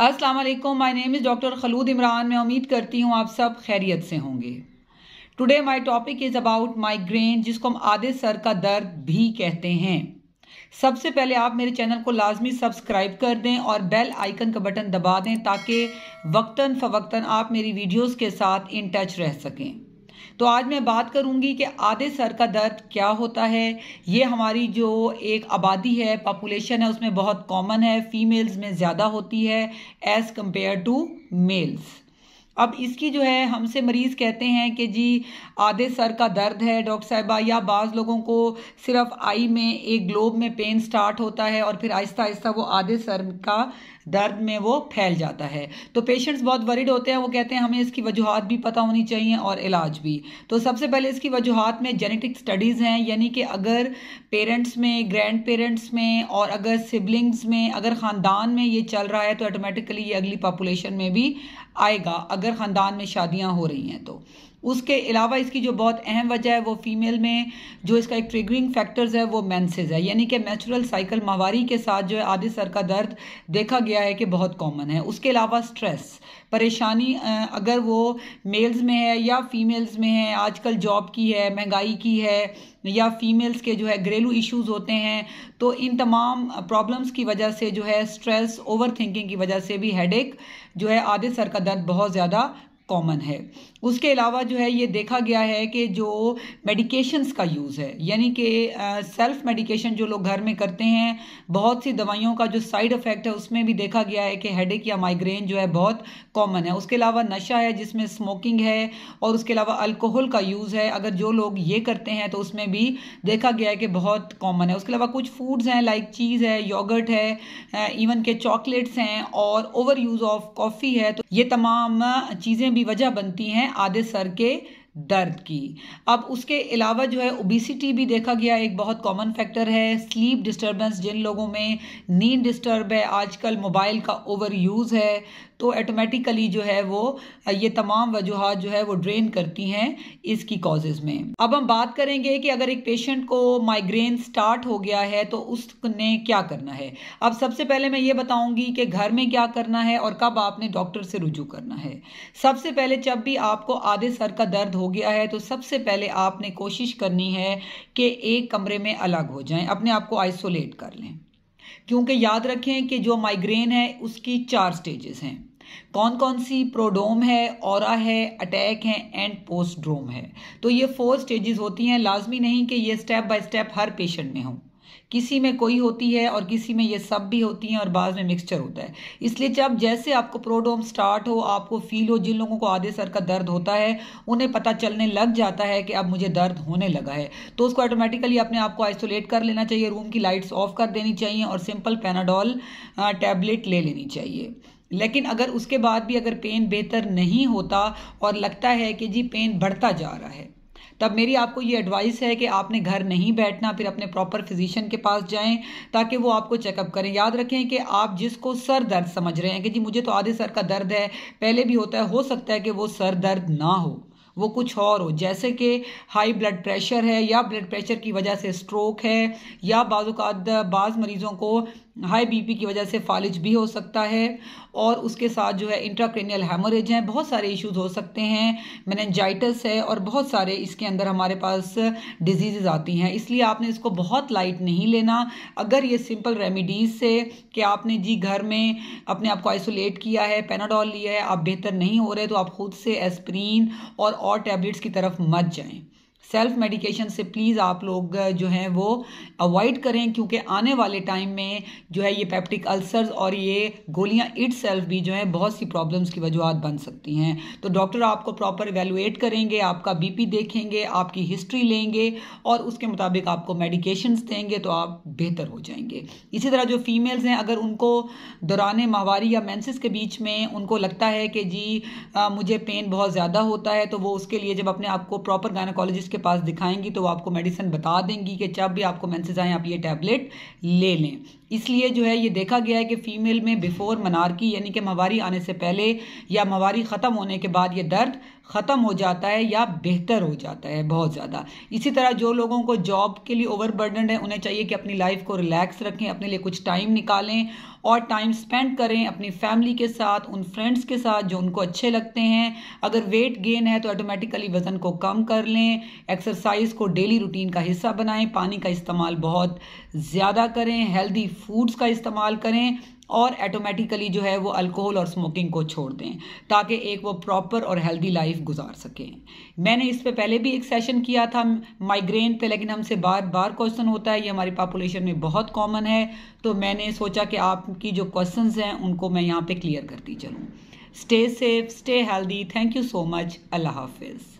अस्सलाम वालेकुम, my name is doctor Khalood Imran. मैं उम्मीद करती हूँ आप सब खैरियत से होंगे। Today my topic is about migraine, जिसको हम आधे सर का दर्द भी कहते हैं। सबसे पहले आप मेरे चैनल को लाजमी सब्सक्राइब कर दें और बेल आइकन का बटन दबा दें ताकि वक्तन फ़वक्तन आप मेरी वीडियोस के साथ इन टच रह सकें। तो आज मैं बात करूंगी कि आधे सर का दर्द क्या होता है। ये हमारी जो एक आबादी है, पॉपुलेशन है, उसमें बहुत कॉमन है। फीमेल्स में ज़्यादा होती है एज़ कंपेयर टू मेल्स। अब इसकी जो है हमसे मरीज़ कहते हैं कि जी आधे सर का दर्द है डॉक्टर साहिबा, या बाज़ लोगों को सिर्फ आई में एक ग्लोब में पेन स्टार्ट होता है और फिर आहिस्ता आहिस्ता वो आधे सर का दर्द में वो फैल जाता है। तो पेशेंट्स बहुत वरीड होते हैं, वो कहते हैं हमें इसकी वजूहात भी पता होनी चाहिए और इलाज भी। तो सबसे पहले इसकी वजूहात में जेनेटिक स्टडीज़ हैं, यानी कि अगर पेरेंट्स में, ग्रैंड पेरेंट्स में और अगर सिबलिंग्स में, अगर ख़ानदान में ये चल रहा है तो ऑटोमेटिकली ये अगली पॉपुलेशन में भी आएगा, अगर ख़ानदान में शादियां हो रही हैं तो। उसके अलावा इसकी जो बहुत अहम वजह है वो फीमेल में जो इसका एक ट्रिगरिंग फैक्टर्स है वो मेंसेस है, यानी कि नेचुरल साइकिल माहवारी के साथ जो है आधे सर का दर्द देखा गया है कि बहुत कॉमन है। उसके अलावा स्ट्रेस, परेशानी, अगर वो मेल्स में है या फीमेल्स में है, आजकल जॉब की है, महंगाई की है, या फीमेल्स के जो है घरेलू इश्यूज होते हैं, तो इन तमाम प्रॉब्लम्स की वजह से जो है स्ट्रेस, ओवर थिंकिंग की वजह से भी हेडेक जो है आधे सर का दर्द बहुत ज़्यादा कॉमन है। उसके अलावा जो है ये देखा गया है कि जो मेडिकेशंस का यूज़ है, यानी कि सेल्फ मेडिकेशन जो लोग घर में करते हैं, बहुत सी दवाइयों का जो साइड इफ़ेक्ट है उसमें भी देखा गया है कि हेडेक या माइग्रेन जो है बहुत कॉमन है। उसके अलावा नशा है जिसमें स्मोकिंग है, और उसके अलावा अल्कोहल का यूज़ है, अगर जो लोग ये करते हैं तो उसमें भी देखा गया है कि बहुत कॉमन है। उसके अलावा कुछ फूड्स हैं लाइक चीज़ है, योगर्ट है, इवन के चॉकलेट्स हैं, और ओवर यूज़ ऑफ कॉफ़ी है। तो ये तमाम चीज़ें भी वजह बनती हैं आधे सर के दर्द की। अब उसके अलावा जो है ओबिसिटी भी देखा गया एक बहुत कॉमन फैक्टर है। स्लीप डिस्टर्बेंस, जिन लोगों में नींद डिस्टर्ब है, आजकल मोबाइल का ओवर यूज़ है, तो ऑटोमेटिकली जो है वो ये तमाम वजूहात जो है वो ड्रेन करती हैं इसकी कॉजेज़ में। अब हम बात करेंगे कि अगर एक पेशेंट को माइग्रेन स्टार्ट हो गया है तो उसने क्या करना है। अब सबसे पहले मैं ये बताऊंगी कि घर में क्या करना है और कब आपने डॉक्टर से रुजू करना है। सबसे पहले जब भी आपको आधे सर का दर्द हो गया है तो सबसे पहले आपने कोशिश करनी है कि एक कमरे में अलग हो जाएं, अपने आप को आइसोलेट कर लें, क्योंकि याद रखें कि जो माइग्रेन है उसकी 4 स्टेजेस हैं। कौन कौन सी? प्रोडोम है, ऑरा है, अटैक है एंड पोस्टड्रोम है। तो ये 4 स्टेजेस होती हैं। लाजमी नहीं कि ये step by step her patient में हो, किसी में कोई होती है और किसी में ये सब भी होती हैं और बाद में मिक्सचर होता है। इसलिए जब जैसे आपको प्रोडोम स्टार्ट हो, आपको फील हो, जिन लोगों को आधे सर का दर्द होता है उन्हें पता चलने लग जाता है कि अब मुझे दर्द होने लगा है, तो उसको ऑटोमेटिकली अपने आप को आइसोलेट कर लेना चाहिए, रूम की लाइट्स ऑफ कर देनी चाहिए और सिंपल पैनाडोल टैबलेट ले लेनी चाहिए। लेकिन अगर उसके बाद भी अगर पेन बेहतर नहीं होता और लगता है कि जी पेन बढ़ता जा रहा है, तब मेरी आपको ये एडवाइस है कि आपने घर नहीं बैठना, फिर अपने प्रॉपर फिजिशियन के पास जाएं ताकि वो आपको चेकअप करें। याद रखें कि आप जिसको सर दर्द समझ रहे हैं कि जी मुझे तो आधे सर का दर्द है, पहले भी होता है, हो सकता है कि वो सर दर्द ना हो, वो कुछ और हो, जैसे कि हाई ब्लड प्रेशर है, या ब्लड प्रेशर की वजह से स्ट्रोक है, या बाज़ मरीज़ों को हाई बीपी की वजह से फालिज भी हो सकता है, और उसके साथ जो है इंट्राक्रेनियल हेमोरेज हैं, बहुत सारे इश्यूज हो सकते हैं, मेनिंजाइटिस है, और बहुत सारे इसके अंदर हमारे पास डिजीज़ आती हैं। इसलिए आपने इसको बहुत लाइट नहीं लेना। अगर ये सिंपल रेमेडीज से कि आपने जी घर में अपने आप को आइसोलेट किया है, पैनाडोल लिया है, आप बेहतर नहीं हो रहे, तो आप खुद से एस्प्रीन और टैबलेट्स की तरफ मत जाएं। सेल्फ मेडिकेशन से प्लीज़ आप लोग जो हैं वो अवॉइड करें, क्योंकि आने वाले टाइम में जो है ये पेप्टिक अल्सर्स और ये गोलियां इट सेल्फ भी जो है बहुत सी प्रॉब्लम्स की वजूहत बन सकती हैं। तो डॉक्टर आपको प्रॉपर इवेलुएट करेंगे, आपका बीपी देखेंगे, आपकी हिस्ट्री लेंगे और उसके मुताबिक आपको मेडिकेशंस देंगे तो आप बेहतर हो जाएंगे। इसी तरह जो फीमेल्स हैं, अगर उनको दौरान माहवारी या मेंसेस के बीच में उनको लगता है कि जी मुझे पेन बहुत ज़्यादा होता है, तो वो उसके लिए जब अपने आप को प्रॉपर गायनेकोलॉजिस्ट के पास दिखाएंगी तो वो आपको मेडिसिन बता देंगी कि जब भी आपको मेंसेस आए आप ये टैबलेट ले लें। इसलिए जो है ये देखा गया है कि फ़ीमेल में बिफोर मनार्की यानी कि माहवारी आने से पहले या माहवारी ख़त्म होने के बाद ये दर्द ख़त्म हो जाता है या बेहतर हो जाता है बहुत ज़्यादा। इसी तरह जो लोगों को जॉब के लिए ओवरबर्डन है उन्हें चाहिए कि अपनी लाइफ को रिलैक्स रखें, अपने लिए कुछ टाइम निकालें और टाइम स्पेंड करें अपनी फैमिली के साथ, उन फ्रेंड्स के साथ जो उनको अच्छे लगते हैं। अगर वेट गेन है तो ऑटोमेटिकली वज़न को कम कर लें, एक्सरसाइज को डेली रूटीन का हिस्सा बनाएं, पानी का इस्तेमाल बहुत ज़्यादा करें, हेल्दी फूड्स का इस्तेमाल करें और ऑटोमेटिकली जो है वो अल्कोहल और स्मोकिंग को छोड़ दें ताकि एक वो प्रॉपर और हेल्दी लाइफ गुजार सकें। मैंने इस पे पहले भी एक सेशन किया था माइग्रेन पे, लेकिन हमसे बार बार क्वेश्चन होता है, ये हमारी पॉपुलेशन में बहुत कॉमन है, तो मैंने सोचा कि आपकी जो क्वेश्चंस हैं उनको मैं यहाँ पे क्लियर करती चलूँ। Stay safe, stay healthy. Thank you so much. अल्लाह हाफिज़।